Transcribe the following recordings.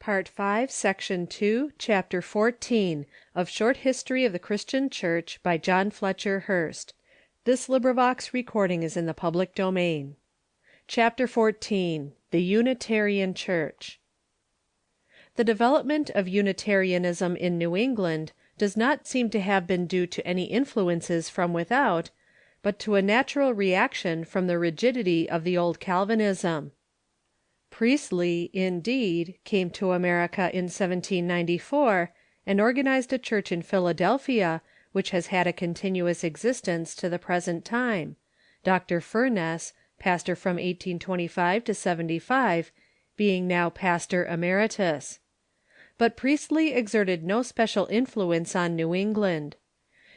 Part 5, Section 2, Chapter 14 of Short History of the Christian Church by John Fletcher Hurst. This recording is in the public domain. Chapter 14 The Unitarian Church. The development of Unitarianism in New England does not seem to have been due to any influences from without, but to a natural reaction from the rigidity of the old Calvinism. Priestley, indeed, came to America in 1794 and organized a church in Philadelphia, which has had a continuous existence to the present time, Dr. Furness, pastor from 1825 to 75, being now pastor emeritus. But Priestley exerted no special influence on New England.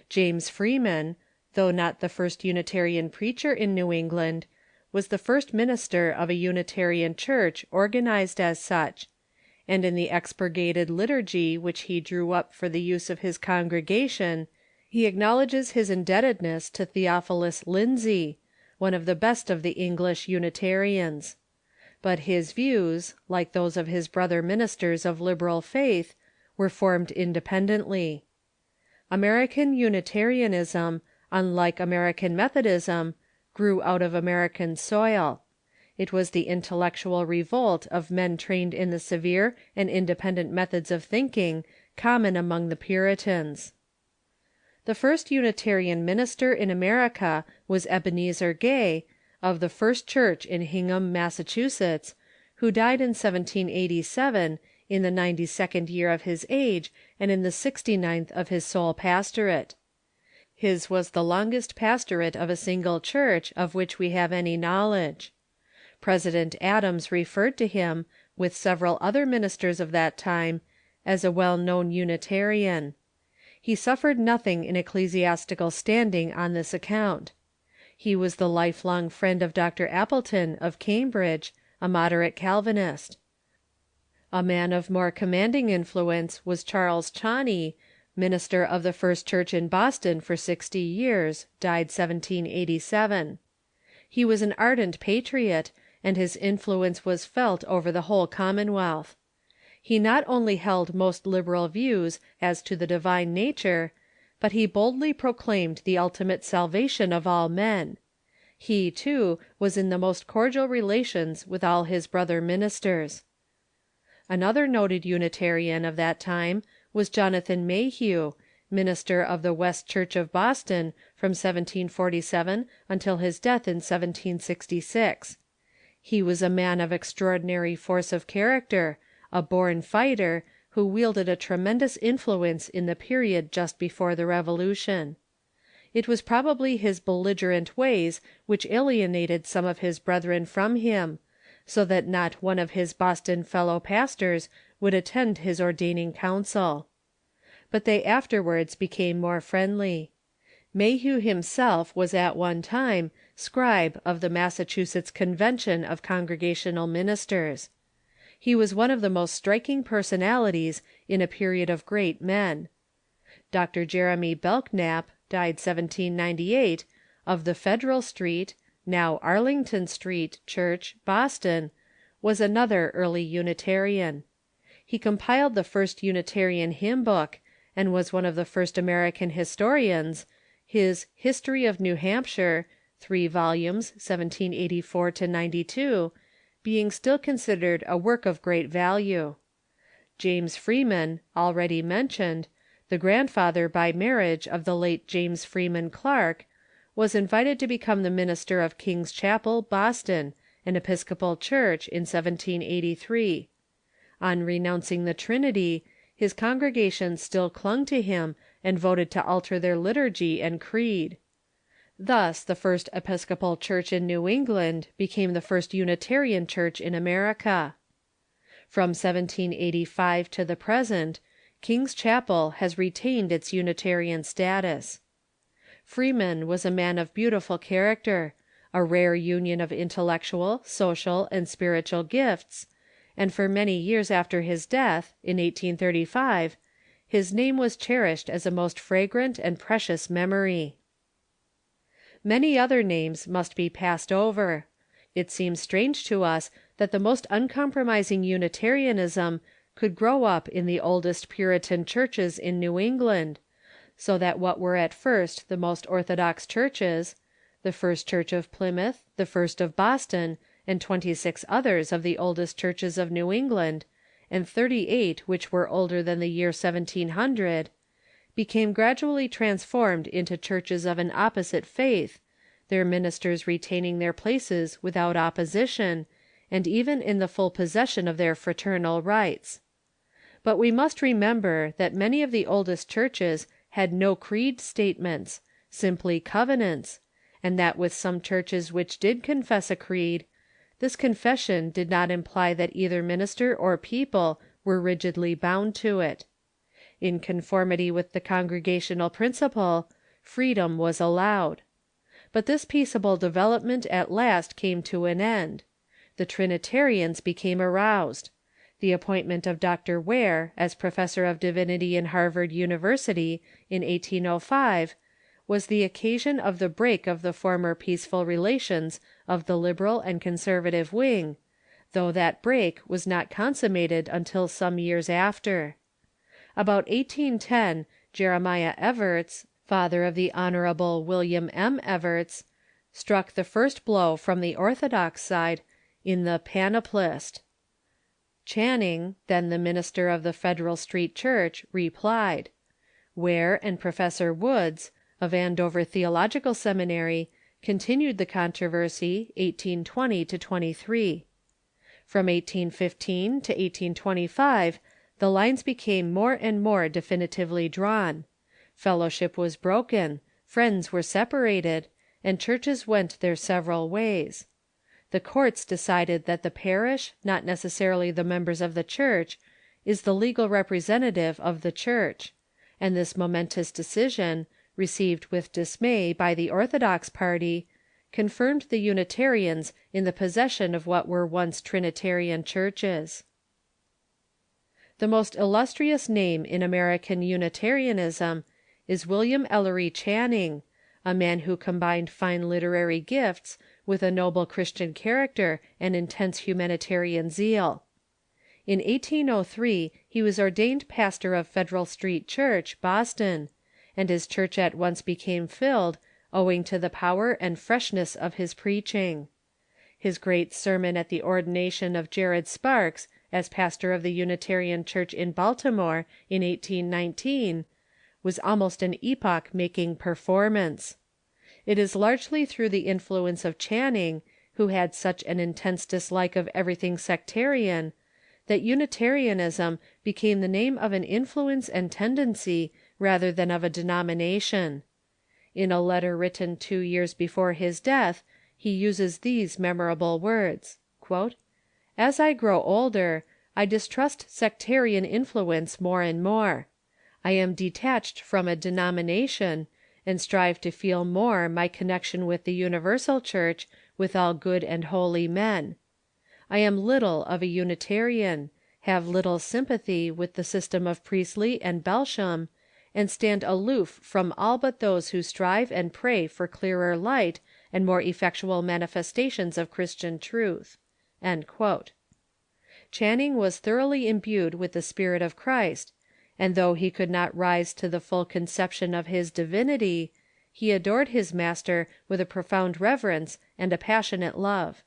James Freeman, though not the first Unitarian preacher in New England, was the first minister of a Unitarian church organized as such, and in the expurgated liturgy which he drew up for the use of his congregation, he acknowledges his indebtedness to Theophilus Lindsey, one of the best of the English Unitarians. But his views, like those of his brother ministers of liberal faith, were formed independently. American Unitarianism, unlike American Methodism, grew out of American soil. It was the intellectual revolt of men trained in the severe and independent methods of thinking common among the Puritans. The first Unitarian minister in America was Ebenezer Gay, of the First Church in Hingham, Massachusetts, who died in 1787, in the 92nd year of his age and in the 69th of his sole pastorate. His was the longest pastorate of a single church of which we have any knowledge. President Adams referred to him, with several other ministers of that time, as a well-known Unitarian. He suffered nothing in ecclesiastical standing on this account. He was the lifelong friend of Dr. Appleton, of Cambridge, a moderate Calvinist. A man of more commanding influence was Charles Chauncy, minister of the First Church in Boston for 60 years, died 1787. He was an ardent patriot, and his influence was felt over the whole Commonwealth. He not only held most liberal views as to the divine nature, but he boldly proclaimed the ultimate salvation of all men. He, too, was in the most cordial relations with all his brother ministers. Another noted Unitarian of that time was Jonathan Mayhew, minister of the West Church of Boston from 1747 until his death in 1766. He was a man of extraordinary force of character, a born fighter, who wielded a tremendous influence in the period just before the Revolution. It was probably his belligerent ways which alienated some of his brethren from him, so that not one of his Boston fellow pastors would attend his ordaining council. But they afterwards became more friendly. Mayhew himself was at one time scribe of the Massachusetts Convention of Congregational Ministers. He was one of the most striking personalities in a period of great men. Dr. Jeremy Belknap, died 1798, of the Federal Street, now Arlington Street, Church, Boston, was another early Unitarian. He compiled the first Unitarian hymn book, and was one of the first American historians, his History of New Hampshire, 3 volumes, 1784 to 92, being still considered a work of great value. James Freeman, already mentioned, the grandfather by marriage of the late James Freeman Clarke, was invited to become the minister of King's Chapel, Boston, an Episcopal church, in 1783. On renouncing the Trinity, his congregation still clung to him and voted to alter their liturgy and creed. Thus the first Episcopal church in New England became the first Unitarian church in America. From 1785 to the present, King's Chapel has retained its Unitarian status. Freeman was a man of beautiful character, a rare union of intellectual, social, and spiritual gifts, and for many years after his death, in 1835, his name was cherished as a most fragrant and precious memory. Many other names must be passed over. It seems strange to us that the most uncompromising Unitarianism could grow up in the oldest Puritan churches in New England, so that what were at first the most orthodox churches — the First Church of Plymouth, the First of Boston, and 26 others of the oldest churches of New England, and 38 which were older than the year 1700 — became gradually transformed into churches of an opposite faith, their ministers retaining their places without opposition, and even in the full possession of their fraternal rights. But we must remember that many of the oldest churches had no creed statements, simply covenants, and that with some churches which did confess a creed, this confession did not imply that either minister or people were rigidly bound to it. In conformity with the congregational principle, freedom was allowed. But this peaceable development at last came to an end. The Trinitarians became aroused. The appointment of Dr. Ware as professor of divinity in Harvard University in 1805 was the occasion of the break of the former peaceful relations of the liberal and conservative wing, though that break was not consummated until some years after. About 1810, Jeremiah Evarts, father of the Honorable William M. Evarts, struck the first blow from the orthodox side in the Panoplist. Channing, then the minister of the Federal Street Church, replied. Ware and Professor Woods, of Andover Theological Seminary, continued the controversy 1820 to 23. From 1815 to 1825, the lines became more and more definitively drawn. Fellowship was broken, friends were separated, and churches went their several ways. The courts decided that the parish, not necessarily the members of the church, is the legal representative of the church, and this momentous decision, received with dismay by the orthodox party, confirmed the Unitarians in the possession of what were once Trinitarian churches. The most illustrious name in American Unitarianism is William Ellery Channing, a man who combined fine literary gifts with a noble Christian character and intense humanitarian zeal. In 1803 he was ordained pastor of Federal Street Church, Boston, and his church at once became filled, owing to the power and freshness of his preaching. His great sermon at the ordination of Jared Sparks as pastor of the Unitarian Church in Baltimore in 1819 was almost an epoch-making performance. It is largely through the influence of Channing, who had such an intense dislike of everything sectarian, that Unitarianism became the name of an influence and tendency rather than of a denomination. In a letter written 2 years before his death, he uses these memorable words: "As I grow older, I distrust sectarian influence more and more. I am detached from a denomination, and strive to feel more my connection with the universal church, with all good and holy men. I am little of a Unitarian, have little sympathy with the system of Priestley and Belsham, and stand aloof from all but those who strive and pray for clearer light and more effectual manifestations of Christian truth." Channing was thoroughly imbued with the spirit of Christ, and though he could not rise to the full conception of his divinity, he adored his Master with a profound reverence and a passionate love.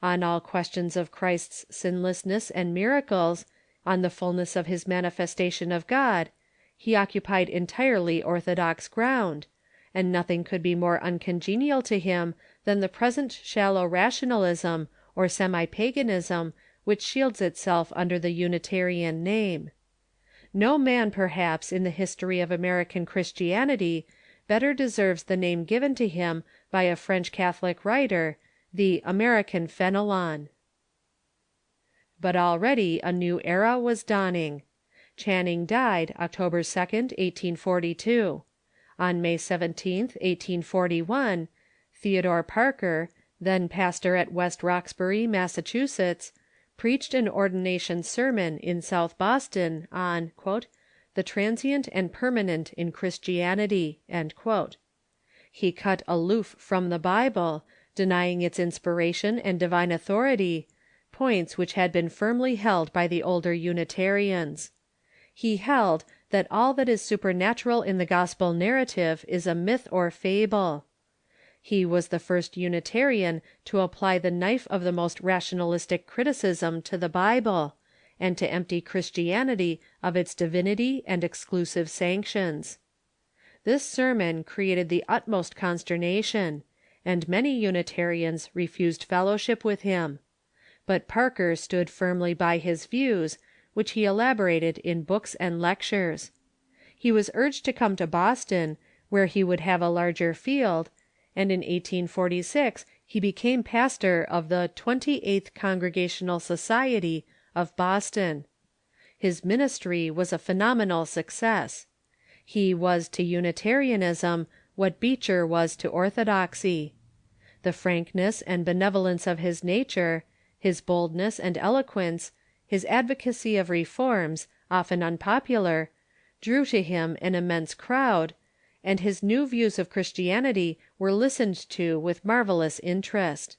On all questions of Christ's sinlessness and miracles, on the fullness of his manifestation of God, he occupied entirely orthodox ground, and nothing could be more uncongenial to him than the present shallow rationalism or semi-paganism which shields itself under the Unitarian name. No man, perhaps, in the history of American Christianity better deserves the name given to him by a French Catholic writer, the American Fenelon. But already a new era was dawning. Channing died October 2nd, 1842. On May 17th, 1841, Theodore Parker, then pastor at West Roxbury, Massachusetts, preached an ordination sermon in South Boston on "The Transient and Permanent in Christianity." He cut aloof from the Bible, denying its inspiration and divine authority, points which had been firmly held by the older Unitarians. He held that all that is supernatural in the gospel narrative is a myth or fable. He was the first Unitarian to apply the knife of the most rationalistic criticism to the Bible, and to empty Christianity of its divinity and exclusive sanctions. This sermon created the utmost consternation, and many Unitarians refused fellowship with him. But Parker stood firmly by his views, which he elaborated in books and lectures. He was urged to come to Boston, where he would have a larger field, and in 1846 he became pastor of the 28th Congregational Society of Boston. His ministry was a phenomenal success. He was to Unitarianism what Beecher was to orthodoxy. The frankness and benevolence of his nature, his boldness and eloquence, his advocacy of reforms, often unpopular, drew to him an immense crowd, and his new views of Christianity were listened to with marvellous interest.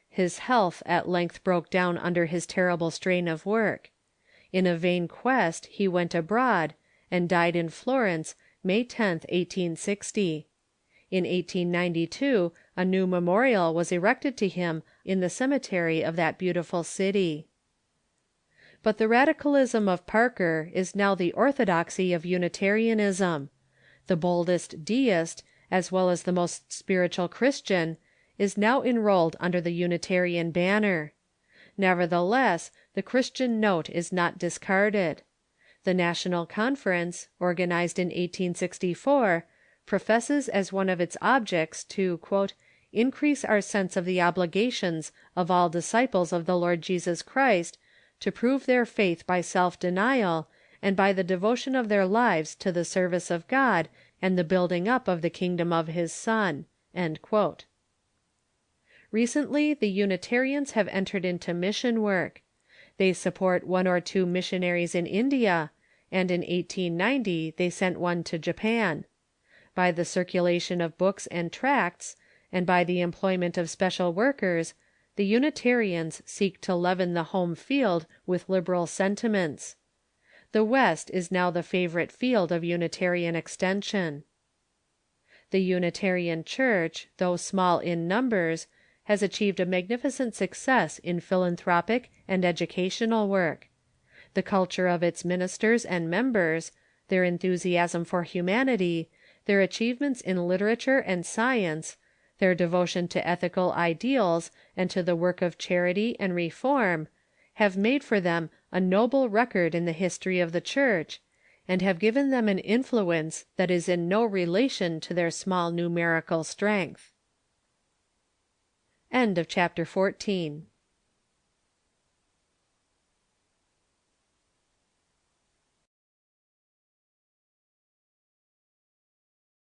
His health at length broke down under his terrible strain of work. In a vain quest he went abroad, and died in Florence, May 10th, 1860. In 1892 a new memorial was erected to him in the cemetery of that beautiful city. But the radicalism of Parker is now the orthodoxy of Unitarianism. The boldest deist, as well as the most spiritual Christian, is now enrolled under the Unitarian banner. Nevertheless, the Christian note is not discarded. The National Conference, organized in 1864, professes as one of its objects to "increase our sense of the obligations of all disciples of the Lord Jesus Christ to prove their faith by self-denial, and by the devotion of their lives to the service of God and the building up of the kingdom of his Son." Recently the Unitarians have entered into mission work. They support one or two missionaries in India, and in 1890 they sent one to Japan. By the circulation of books and tracts, and by the employment of special workers, the Unitarians seek to leaven the home field with liberal sentiments. The West is now the favorite field of Unitarian extension. The Unitarian Church, though small in numbers, has achieved a magnificent success in philanthropic and educational work. The culture of its ministers and members, their enthusiasm for humanity, their achievements in literature and science, their devotion to ethical ideals and to the work of charity and reform, have made for them a noble record in the history of the Church, and have given them an influence that is in no relation to their small numerical strength. End of chapter 14.